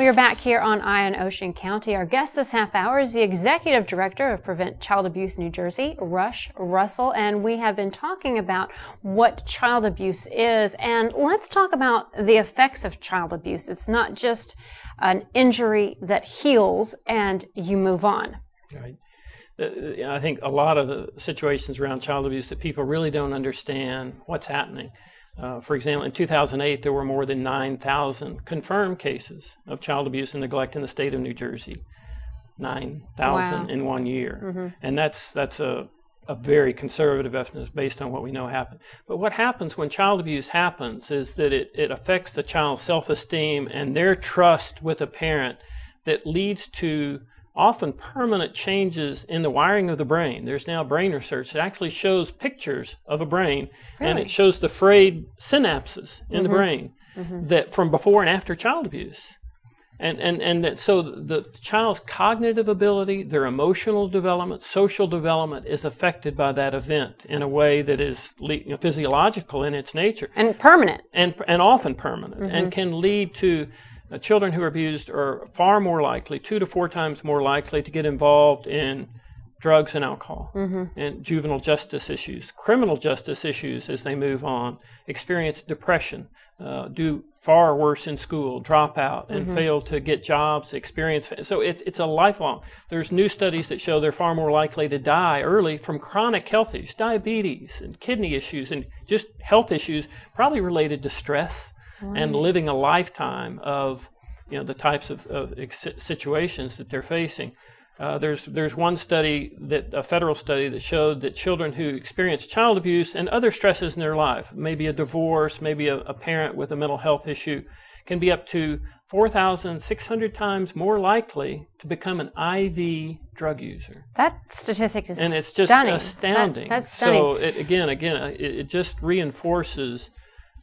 you're back here on Eye on Ocean County. Our guest this half hour is the Executive Director of Prevent Child Abuse New Jersey, Rush Russell, and we have been talking about what child abuse is. And let's talk about the effects of child abuse. It's not just an injury that heals and you move on. Right. I think a lot of the situations around child abuse that people really don't understand what's happening. For example, in 2008, there were more than 9,000 confirmed cases of child abuse and neglect in the state of New Jersey. 9,000 in 1 year. And that's a very conservative estimate based on what we know happened. But what happens when child abuse happens is that it affects the child's self-esteem and their trust with a parent that leads to often permanent changes in the wiring of the brain. There's now brain research that actually shows pictures of a brain, and it shows the frayed synapses in the brain that from before and after child abuse. And that so the child's cognitive ability, their emotional development, social development is affected by that event in a way that is physiological in its nature. And permanent. And often permanent, and can lead to children who are abused are far more likely, 2 to 4 times more likely to get involved in drugs and alcohol, and juvenile justice issues, criminal justice issues as they move on, experience depression, do far worse in school, drop out, and fail to get jobs, so it's a lifelong. There's new studies that show they're far more likely to die early from chronic health issues, diabetes and kidney issues, and just health issues probably related to stress. And living a lifetime of the types of situations that they're facing. There's one study, a federal study, that showed that children who experience child abuse and other stresses in their life, maybe a divorce, maybe a parent with a mental health issue, can be up to 4,600 times more likely to become an IV drug user. That statistic is and it's just stunning. Astounding. That's stunning. So it just reinforces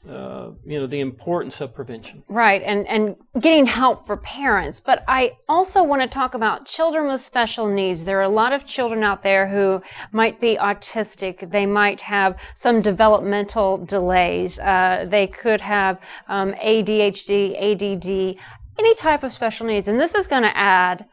the importance of prevention. Right, and getting help for parents. But I also want to talk about children with special needs. There are a lot of children out there who might be autistic. They might have some developmental delays. They could have ADHD, ADD, any type of special needs. And this is going to add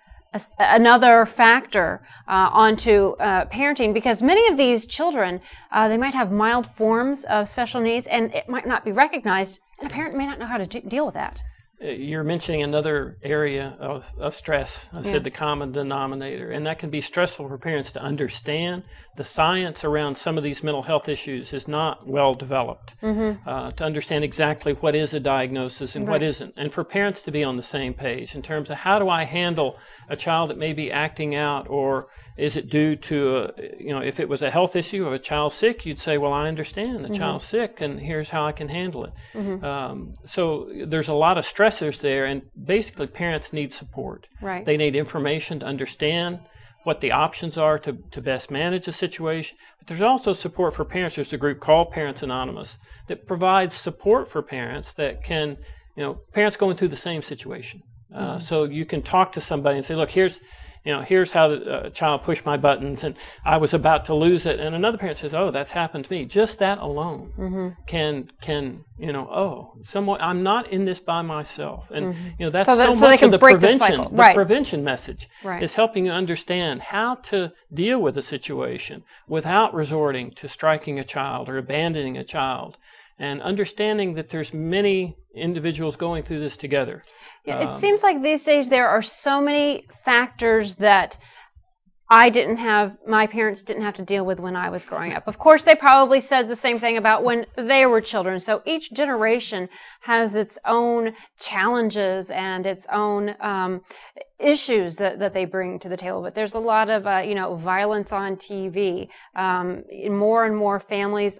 another factor onto parenting, because many of these children, they might have mild forms of special needs and it might not be recognized, and a parent may not know how to deal with that. You're mentioning another area of stress. I said the common denominator, and that can be stressful for parents to understand. The science around some of these mental health issues is not well developed to understand exactly what is a diagnosis and what isn't, and for parents to be on the same page in terms of how do I handle a child that may be acting out, or is it due to, if it was a health issue of a child sick, you'd say, well, I understand the child's sick and here's how I can handle it. So there's a lot of stressors there, and basically parents need support. Right. They need information to understand what the options are to best manage the situation. But there's also support for parents. There's a group called Parents Anonymous that provides support for parents that can, parents going through the same situation. So you can talk to somebody and say, look, here's how the child pushed my buttons and I was about to lose it. And another parent says, oh, that's happened to me. Just that alone can I'm not in this by myself. And, that's so much of the prevention. The prevention message is helping you understand how to deal with a situation without resorting to striking a child or abandoning a child, and understanding that there's many individuals going through this together. Yeah, it seems like these days there are so many factors that my parents didn't have to deal with when I was growing up. Of course, they probably said the same thing about when they were children. So each generation has its own challenges and its own issues that they bring to the table. But there's a lot of, violence on TV. More and more families,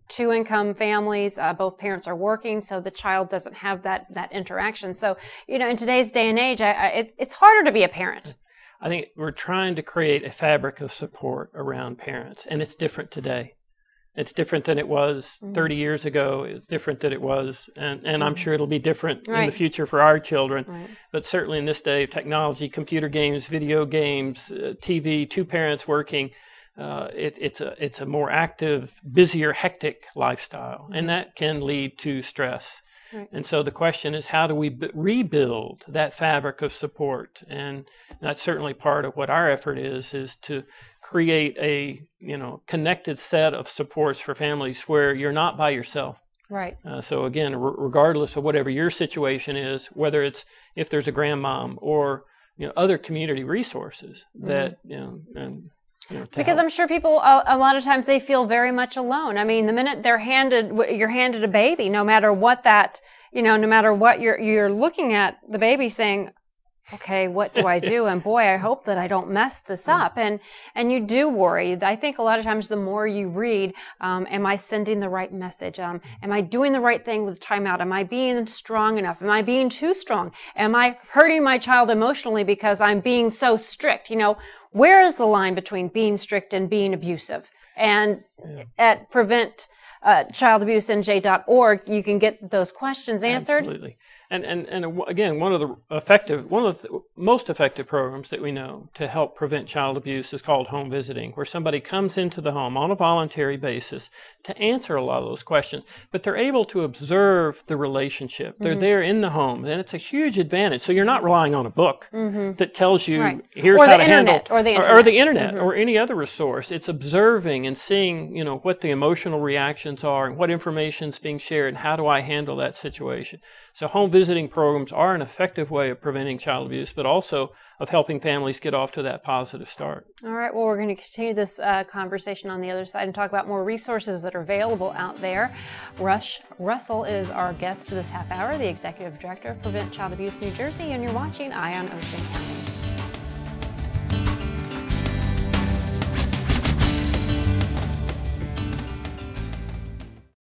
two-income families, both parents are working, so the child doesn't have that interaction. So, in today's day and age, it's harder to be a parent. I think we're trying to create a fabric of support around parents, and it's different today. It's different than it was 30 years ago. It's different than it was, and I'm sure it'll be different in the future for our children. Right. But certainly in this day of technology, computer games, video games, TV, two parents working, it's a more active, busier, hectic lifestyle, and that can lead to stress. Right. And so the question is, how do we rebuild that fabric of support? And that's certainly part of what our effort is to create a connected set of supports for families where you're not by yourself. Right. So again, regardless of whatever your situation is, whether it's if there's a grandmom or other community resources that because I'm sure people a lot of times they feel very much alone. I mean, the minute you're handed a baby, no matter what that no matter what you're looking at the baby saying, okay, what do I do? And boy, I hope that I don't mess this up. And you do worry. I think a lot of times the more you read, am I sending the right message? Am I doing the right thing with timeout? Am I being strong enough? Am I being too strong? Am I hurting my child emotionally because I'm being so strict? Where is the line between being strict and being abusive? And at PCA-NJ.org, you can get those questions answered. Absolutely. And again, one of the most effective programs that we know to help prevent child abuse is called home visiting, where somebody comes into the home on a voluntary basis to answer a lot of those questions, but they're able to observe the relationship. They're there in the home, and it's a huge advantage. So you're not relying on a book that tells you here's how to handle or the internet or any other resource. It's observing and seeing what the emotional reactions are and what information is being shared and how do I handle that situation. So home visiting programs are an effective way of preventing child abuse, but also of helping families get off to that positive start. All right. Well, we're going to continue this conversation on the other side and talk about more resources that are available out there. Russell is our guest this half hour, the Executive Director of Prevent Child Abuse New Jersey, and you're watching Eye on Ocean County.